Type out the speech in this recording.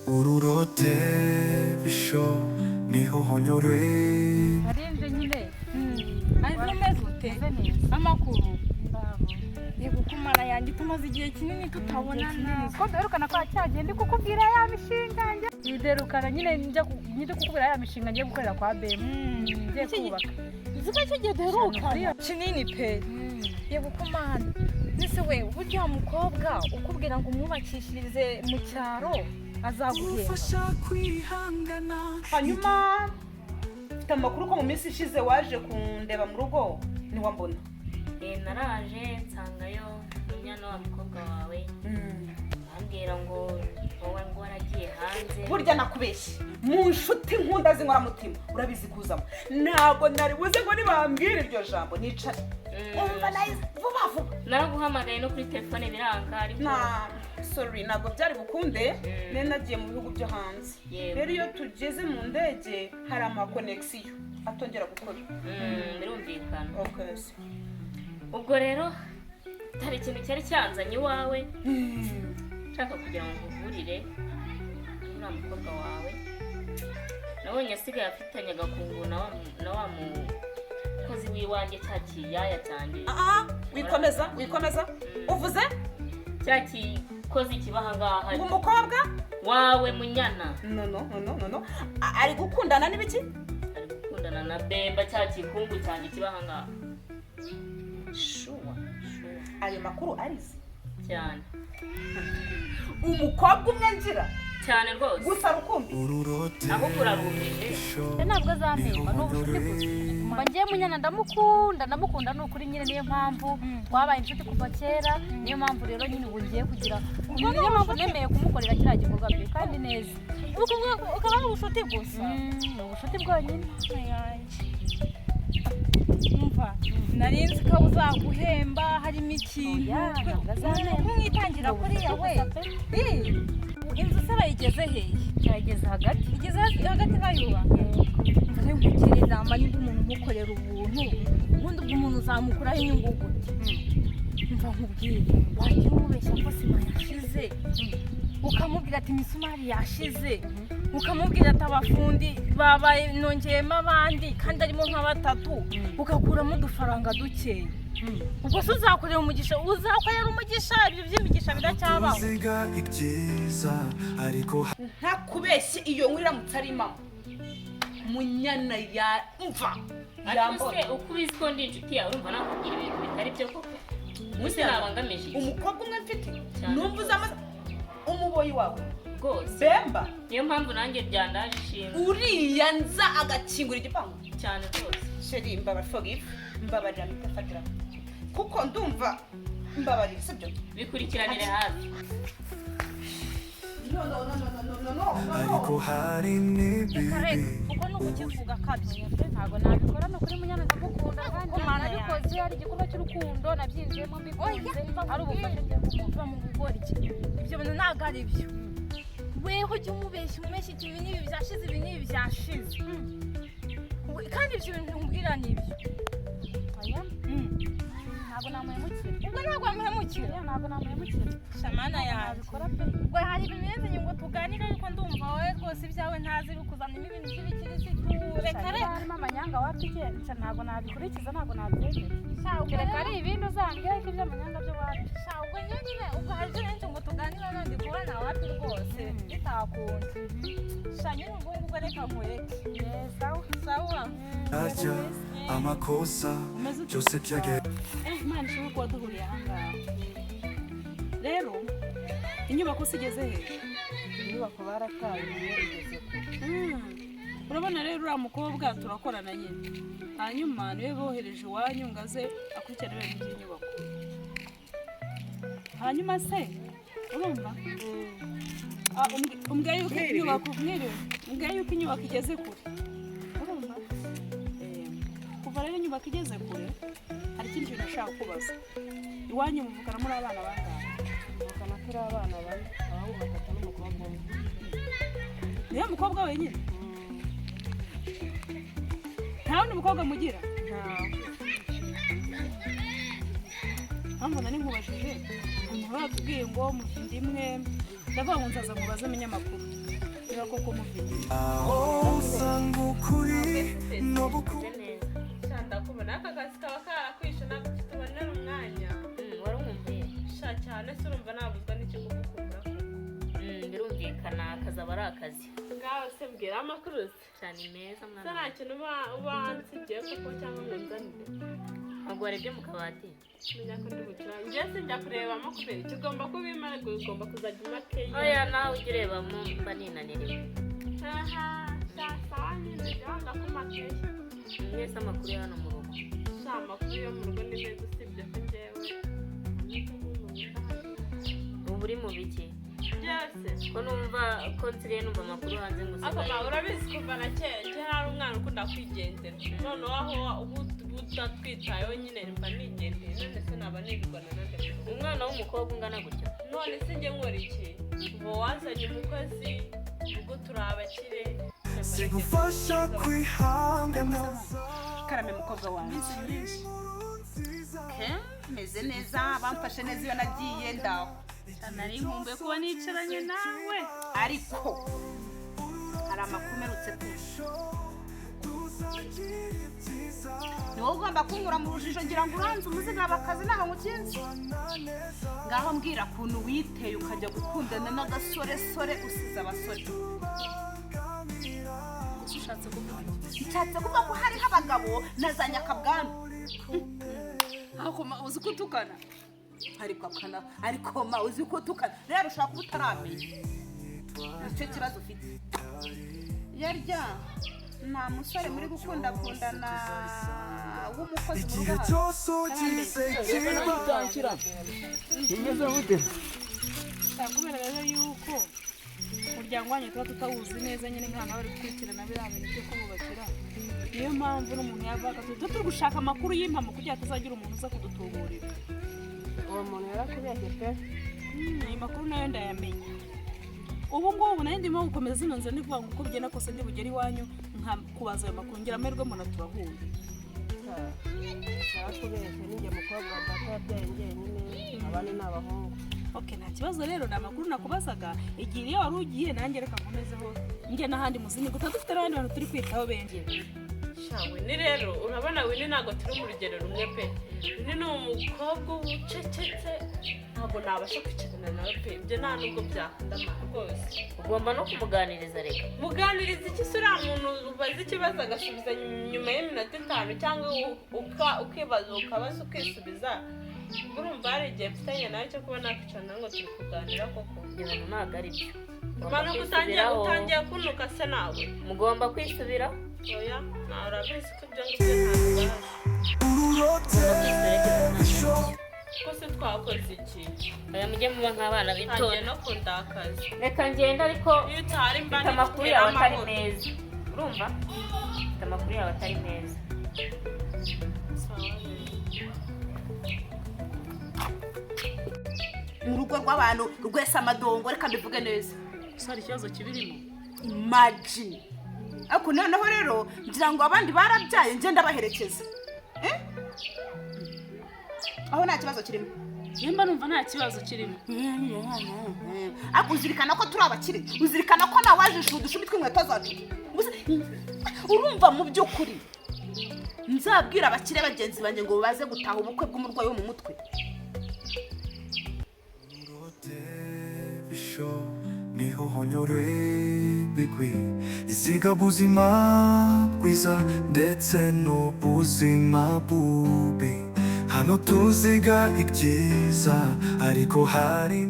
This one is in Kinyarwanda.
ururote bisho niho honyore arenze nyine ari meze ute amakuru yego kumara yanjye tumaze igihe kinini tutabonana ko derukana kwa cyagende kukubwira ya mishinga nje yiderukana nyine njye kukubwira ya mishinga nje gukorera kwa BM nje kubaka ziko cyo derukana kinini pe yego kumana nise we burya mukobwa ukubwira ngo umwubakishirize mu cyaro azaguhera hanyuma mfite amakuru ko mu minsi ishize waje kundeba mu rugo niwambona naraje nsangayo inyana wa mukobwa wawe ambwira ngo wowe ngo waragiye hanze burya nakubeshye mu nshuti nkunda zinkora mutima urabizi kuzamo ntabwo nari buze ngo nibambwire iryo jambo nicare umva nayize vuba vuba naraguhamagaye no kuri telefone biranga ariko sorry ntabwo byari bukunde nari nagiye mu bihugu byo hanze rero iyo tugeze mu ndege hari amakonegisiyo atongera gukora birumvikana okay. ubwo rero hari ikintu cyari cyanzanye iwawe nshaka kugira ngo nkuvurire uriya mukobwa wawe nabonye asigaye afitanye agakungu na wa mukozi w'iwanjye cya kiyaya cyanjye wikomeza uvuze cya kikozi kibaha ngaha umukobwa wawe munyana no ari gukundana n'ibiki ari gukundana na Bemba cya kikungu cyanjye kibaha ngaha shuwa ayo makuru arizi cyane umukobwa umwe ngira cyane rwose gusa rukumbi aho kurarumije ntabwo azamemba n'ubucuti gusa mba ngiye munyana ndamukunda n'ukuri nyine niyo mpamvu twabaye inshuti kuva kera niyo mpamvu rero nyine ubu ngiye kugira niyo mpamvu nemeye kumukorera kiriya gikorwa bye kandi neza ukaba ari ubucuti gusa ni ubucuti bwonyine umva narinzi ko uzaguhemba harimo ikintu kumwitangira kuriya we inzu se bayigeze hehe yageze hagati igeze hagati bayubaka nkugire inama niba umuntu umukorera ubuntu ubundi ubwo umuntu uzamukuraho inyungu gute mva nkubwire wajya umubeshya ko sima yashize ukamubwira ati imisumari yashize ukamubwira ati abafundi babaye nongeyemo abandi kandi arimo nka batatu ugakuramo udufaranga dukeya ubwo se uzakorera umugisha uzakorera umugisha ibyo by'imigisha biracyabaho ntakubeshye iyo nkuru iramutse ari mama munyana ya mva ariko se uko ubizi ko ndi inshuti yawe urumva nakubwira ibintu bitari byo koko ubuse nabangamije umukobwa umwe mfite numva uzamaze umuboyi wawe rwose Bemba niyo mpamvu nanjye byandaje ishinga uriya nza agakingura igipangu cyane rwose sheri mbabarira mitafatira kuko ndumva mbabarira sibyo bikurikiranire hafi ariko hari n'ibibi uko ni ukukivuga kabyo ntabwo nabikora ni ukuri munyana ndamukunda kandi nabikoze ari igikorwa cy'urukundo nabyinjiyemo mbikunze ari ubufasha ngiye kumuva mu gukora iki ibyo bintu ntabwo ari byo weho ujya umubeshya ibi n'ibi byashize ibi n'ibi byashize kandi ibyo bintu nkubwira ni ibyo ntabwo namuhemukira ubwo ntabwo wamuhemukira ntabwo namuhemukira shamana yanjye ubwo hari ibimeze ngo tuganire ariko ndumva wowe rwose ibyawe ntazi bikuzanamo ibintu by'ibikirisitu reka harimo amanyanga wapigenza ntabwo nabikurikiza ntabwo nabyemera reka ari ibindi uzambwira ariko iby'amanyanga byo wapi ubwo nyine ubwo hari ibyo benshi ngo tuganire none kubona wapi rwose bitakunda shanyine ubwo ngubwo reka nkureke sawa ajya amakosa byose byagera Imana ishobora kuba duhuriye aha ngaha rero inyubako sigeze he inyubako barataye igeze urabona rero uriya mukobwa turakorana nyine hanyuma niwe bohereje iwanyu ngo aze akurikirane ibintu by'inyubako hanyuma se urumva umbwiye yuko inyubako igeze kure urumva kuva rero inyubako igeze kure hari ikindi kintu nashaka kubaza iwanyu muvugana muri abana bangahe muvugana turi abana bane abahungu batatu n'umukobwa umwe niyo mukobwa wenyine nta wundi mukobwa mugira mbona nkubajije umuntu batubwiye ngo mufite imwe ndavuga ngo nzaza mubaze amenye amakuru niba koko muvugije aho usanga ukuri no gukunda neza ndakubona aka kazi kaba karakwishe ntabwo tubonera umwanya wari umubyeyi sha cyane se urumva nabuzwa n'icyo kugukunda birumvikana akazi aba ari akazi ngaho se mbwira amakuru se cyane meza se mwana nta kintu uba wansigiye koko cyangwa ngo nzanire ntabwo warebye mu kabati menya ko ndi bukira njye se njya kurebamo kubera icyo ugomba kubimara ugomba kuzajya umakeya oya nawe ujya urebamo mba ninaniriwe aha sawa nyine jya wanga kumakeya mwese amakuru ya hano mu rugo sha amakuru yo mu rugo ni meza usibye ko njyewe ubu uri mu biki byose ko numva ko nsigaye numva amakuru hanze ngo akoma urabizi kuva na kera hari umwana ukunda kwigendera noneho aho ubu utatwitayeho nyine mba nigendeye none se naba nirwana nande umwana w'umukobwa ungana gutya none se njye nkora iki uba wazanye umukozi ubwo turi abakire zigufasha kwihangana karame mukobwa wanjye meze neza bamfashe neza iyo nagiye ndaho nari nkumbuye kuba nicaranye nawe ariko hari amakuru merutse ni wowe ugomba kunyura mu rujijo ngira ngo uranze umuziga w'akazi ntaho mukinzi ngaho mbwira ukuntu witeye ukajya gukundana n'agasoresore usize abasore nshatse kuvuga ko hariho abagabo na za nyakabwami uzi ko utukana ariko ma uzi ko utukana rero ushaka kuba utaramenya nicyo kibazo ufite yarya nta musore muri gukundakundana w'umukozi igihe cyose ugize kubera rero yuko umuryango wanyu tuba tutawuzi neza nyine nk'ahantu bari gukurikirana biriya bintu byo kububakira niyo mpamvu n'umuntu yavaga turi gushaka amakuru y'impamo kugira ngo tuzagira umuntu uza kudutuburira uwo muntu yarakubeshye pe ayo makuru nayo ndayamenya ubu ngubu nayo ndimo gukomeza zino nzira ndivuga ngo uko bigenda kose ndi bugere iwanyu kubaza ayo makuru ngira amahirwe mbona turahuye yarakubeshye ninjye mukobwa wa data yabyaye njyenyine abandi ni abahungu okay nta kibazo rero ni amakuru nakubazaga igihe iyo wari ugiye nanjye reka nkomezeho njye n'ahandi muzini gusa dufite n'abandi bantu turi kwitaho benshi shawe ni rero urabona wini ntabwo turi mu rugero rumwe pe wini ni umukobwa ucecetse ntabwo nabasha kwicarana nawe pe ibyo nta nubwo byakundama rwose ugomba no kumuganiriza reka muganiriza iki se uriya muntu ubaza ikibazo agasubiza nyuma y'iminota 5 cyangwa ukibaza ukabaza ukisubiza urumva hari igihe mfitanye nawe cyo kuba nakwicarana ngo turi kuganira koko ibintu ntabwo ari byo mpamvu utangiye kunuka se nawe mugomba kwisubira oya nawe urabizi ko ibyo ngibyo ntabwo ko se twakoze iki aya mujye muba nk'abana ntangiye bitoya no kundakaza reka ngenda ariko iyo utari mba mfite amakuru yawe atari meza urumva mfite amakuru yawe atari meza mu rugo rw'abantu rwese amadongo reka mbivuge neza hari ikibazo kibirimo imagine ariko noneho rero ngira ngo abandi barabyaye njye ndabaherekeza aho nta kibazo kirimo nimba numva nta kibazo kirimo ariko uzirikana ko turi abakire uzirikana ko nawe wajishe udushumi tw'inkweto zacu urumva mu by'ukuri nzabwira abakire bagenzi banjye ngo baze gutaha ubukwe bw'umurwayi wo mu mutwe niho honyore bigwi iziga buzima bwiza ndetse n'ubuzima bubi hano tuziga ibyiza ariko hari